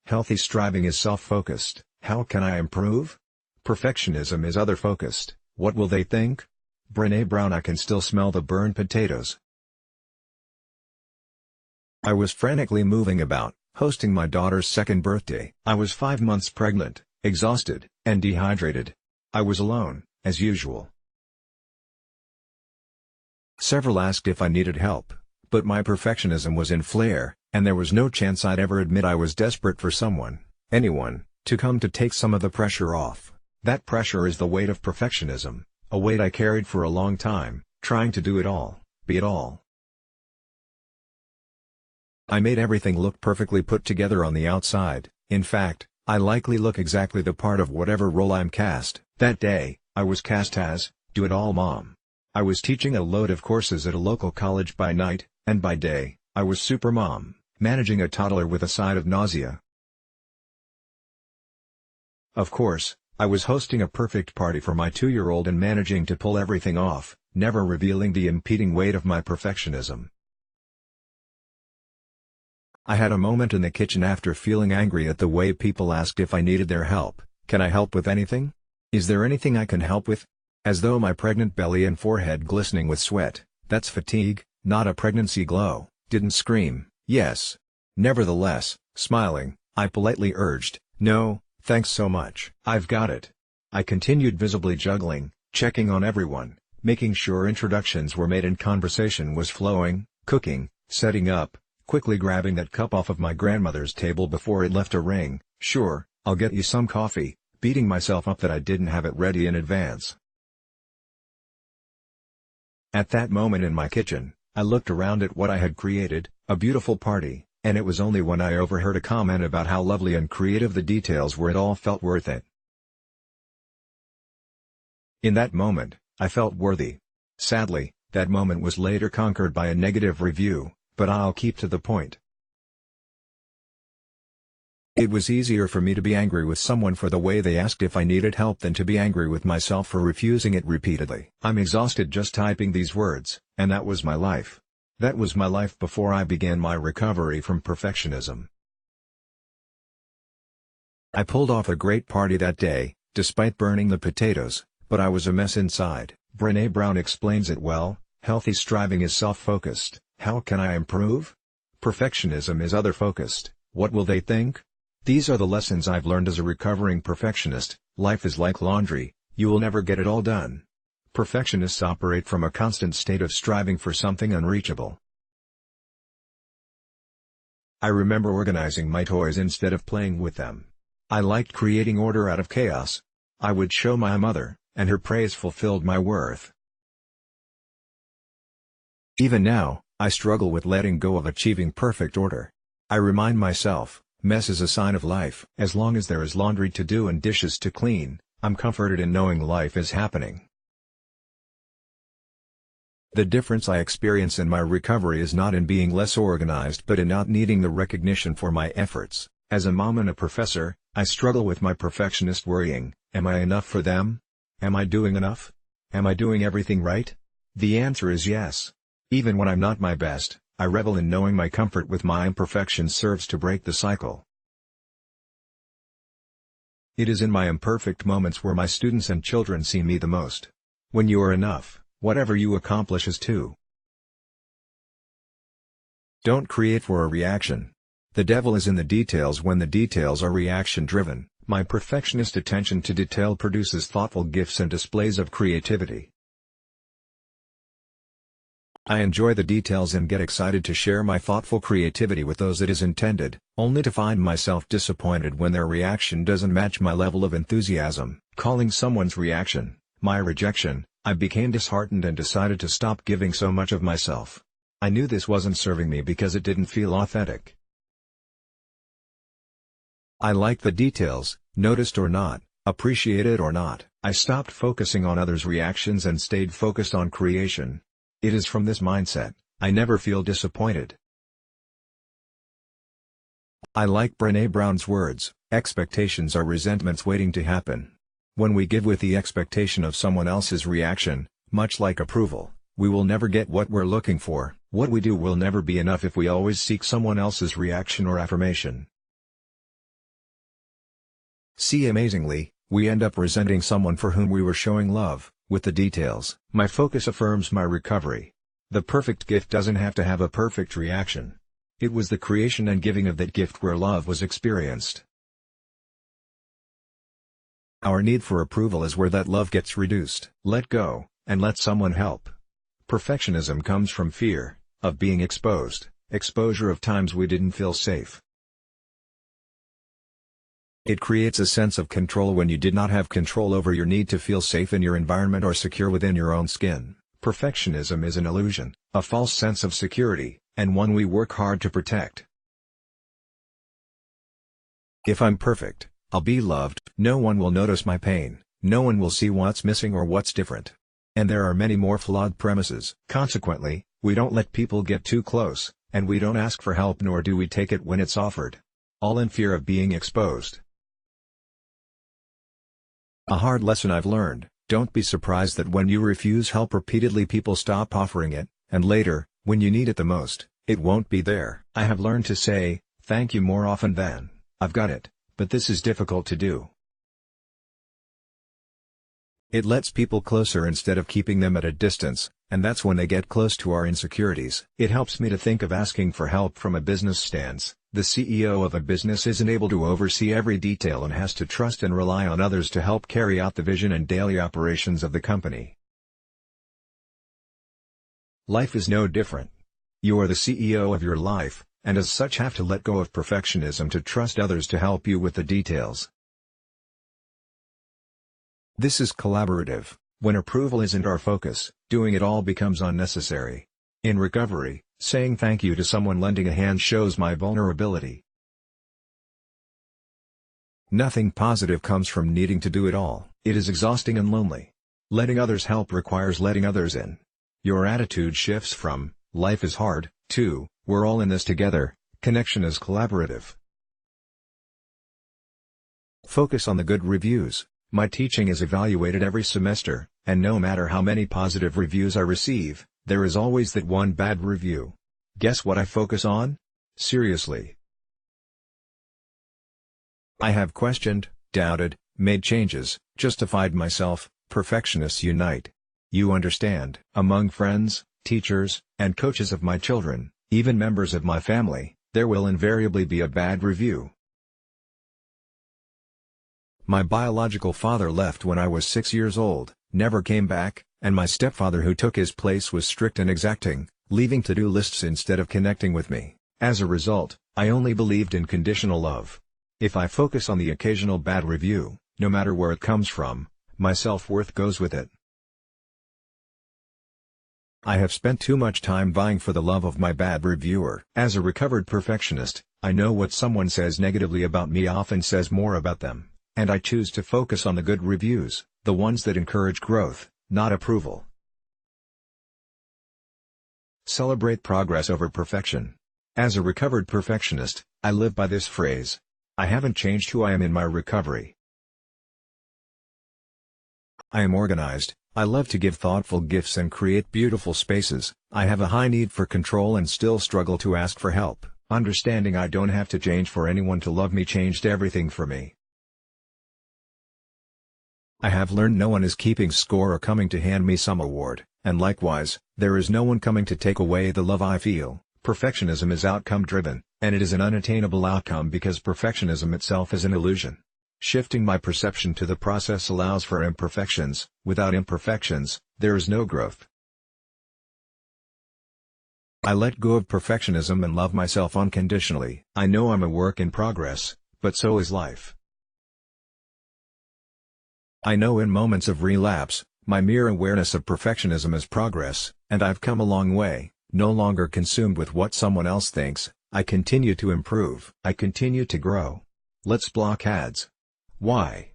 Healthy striving is self-focused. How can I improve? Perfectionism is other-focused. What will they think? Brené Brown. I can still smell the burned potatoes. I was frantically moving about, hosting my daughter's second birthday. I was 5 months pregnant, exhausted, and dehydrated. I was alone, as usual. Several asked if I needed help, but my perfectionism was in flare, and there was no chance I'd ever admit I was desperate for someone, anyone, to come to take some of the pressure off. That pressure is the weight of perfectionism, a weight I carried for a long time, trying to do it all, be it all. I made everything look perfectly put together on the outside. In fact, I likely look exactly the part of whatever role I'm cast. That day, I was cast as, do-it-all mom. I was teaching a load of courses at a local college by night, and by day, I was super mom, managing a toddler with a side of nausea. Of course, I was hosting a perfect party for my 2-year-old and managing to pull everything off, never revealing the impeding weight of my perfectionism. I had a moment in the kitchen after feeling angry at the way people asked if I needed their help. Can I help with anything? Is there anything I can help with? As though my pregnant belly and forehead glistening with sweat, that's fatigue, not a pregnancy glow, didn't scream, yes. Nevertheless, smiling, I politely urged, no, thanks so much. I've got it. I continued visibly juggling, checking on everyone, making sure introductions were made and conversation was flowing, cooking, setting up, quickly grabbing that cup off of my grandmother's table before it left a ring, sure, I'll get you some coffee, beating myself up that I didn't have it ready in advance. At that moment in my kitchen, I looked around at what I had created, a beautiful party, and it was only when I overheard a comment about how lovely and creative the details were it all felt worth it. In that moment, I felt worthy. Sadly, that moment was later conquered by a negative review, but I'll keep to the point. It was easier for me to be angry with someone for the way they asked if I needed help than to be angry with myself for refusing it repeatedly. I'm exhausted just typing these words, and that was my life. That was my life before I began my recovery from perfectionism. I pulled off a great party that day, despite burning the potatoes, but I was a mess inside. Brené Brown explains it well. Healthy striving is self-focused. How can I improve? Perfectionism is other-focused. What will they think? These are the lessons I've learned as a recovering perfectionist. Life is like laundry, you will never get it all done. Perfectionists operate from a constant state of striving for something unreachable. I remember organizing my toys instead of playing with them. I liked creating order out of chaos. I would show my mother, and her praise fulfilled my worth. Even now, I struggle with letting go of achieving perfect order. I remind myself, mess is a sign of life. As long as there is laundry to do and dishes to clean, I'm comforted in knowing life is happening. The difference I experience in my recovery is not in being less organized but in not needing the recognition for my efforts. As a mom and a professor, I struggle with my perfectionist worrying. Am I enough for them? Am I doing enough? Am I doing everything right? The answer is yes. Even when I'm not my best, I revel in knowing my comfort with my imperfection serves to break the cycle. It is in my imperfect moments where my students and children see me the most. When you are enough, whatever you accomplish is too. Don't create for a reaction. The devil is in the details when the details are reaction-driven. My perfectionist attention to detail produces thoughtful gifts and displays of creativity. I enjoy the details and get excited to share my thoughtful creativity with those it is intended, only to find myself disappointed when their reaction doesn't match my level of enthusiasm. Calling someone's reaction my rejection, I became disheartened and decided to stop giving so much of myself. I knew this wasn't serving me because it didn't feel authentic. I like the details, noticed or not, appreciated or not. I stopped focusing on others' reactions and stayed focused on creation. It is from this mindset, I never feel disappointed. I like Brené Brown's words, expectations are resentments waiting to happen. When we give with the expectation of someone else's reaction, much like approval, we will never get what we're looking for. What we do will never be enough if we always seek someone else's reaction or affirmation. See, amazingly, we end up resenting someone for whom we were showing love, with the details. My focus affirms my recovery. The perfect gift doesn't have to have a perfect reaction. It was the creation and giving of that gift where love was experienced. Our need for approval is where that love gets reduced. Let go, and let someone help. Perfectionism comes from fear of being exposed, exposure of times we didn't feel safe. It creates a sense of control when you did not have control over your need to feel safe in your environment or secure within your own skin. Perfectionism is an illusion, a false sense of security, and one we work hard to protect. If I'm perfect, I'll be loved. No one will notice my pain, no one will see what's missing or what's different. And there are many more flawed premises. Consequently, we don't let people get too close, and we don't ask for help nor do we take it when it's offered. All in fear of being exposed. A hard lesson I've learned: don't be surprised that when you refuse help repeatedly people stop offering it, and later, when you need it the most, it won't be there. I have learned to say, thank you more often than, I've got it, but this is difficult to do. It lets people closer instead of keeping them at a distance, and that's when they get close to our insecurities. It helps me to think of asking for help from a business stance. The CEO of a business isn't able to oversee every detail and has to trust and rely on others to help carry out the vision and daily operations of the company. Life is no different. You are the CEO of your life, and as such have to let go of perfectionism to trust others to help you with the details. This is collaborative. When approval isn't our focus, doing it all becomes unnecessary. In recovery, saying thank you to someone lending a hand shows my vulnerability. Nothing positive comes from needing to do it all. It is exhausting and lonely. Letting others help requires letting others in. Your attitude shifts from, life is hard, to, we're all in this together, connection is collaborative. Focus on the good reviews. My teaching is evaluated every semester, and no matter how many positive reviews I receive, there is always that one bad review. Guess what I focus on? Seriously. I have questioned, doubted, made changes, justified myself. Perfectionists unite. You understand. Among friends, teachers, and coaches of my children, even members of my family, there will invariably be a bad review. My biological father left when I was 6 years old, never came back, and my stepfather who took his place was strict and exacting, leaving to-do lists instead of connecting with me. As a result, I only believed in conditional love. If I focus on the occasional bad review, no matter where it comes from, my self-worth goes with it. I have spent too much time vying for the love of my bad reviewer. As a recovered perfectionist, I know what someone says negatively about me often says more about them, and I choose to focus on the good reviews, the ones that encourage growth, not approval. Celebrate progress over perfection. As a recovered perfectionist, I live by this phrase. I haven't changed who I am in my recovery. I am organized, I love to give thoughtful gifts and create beautiful spaces. I have a high need for control and still struggle to ask for help. Understanding I don't have to change for anyone to love me changed everything for me. I have learned no one is keeping score or coming to hand me some award, and likewise, there is no one coming to take away the love I feel. Perfectionism is outcome-driven, and it is an unattainable outcome because perfectionism itself is an illusion. Shifting my perception to the process allows for imperfections. Without imperfections, there is no growth. I let go of perfectionism and love myself unconditionally. I know I'm a work in progress, but so is life. I know in moments of relapse, my mere awareness of perfectionism is progress, and I've come a long way. No longer consumed with what someone else thinks, I continue to improve. I continue to grow. Let's block ads. Why?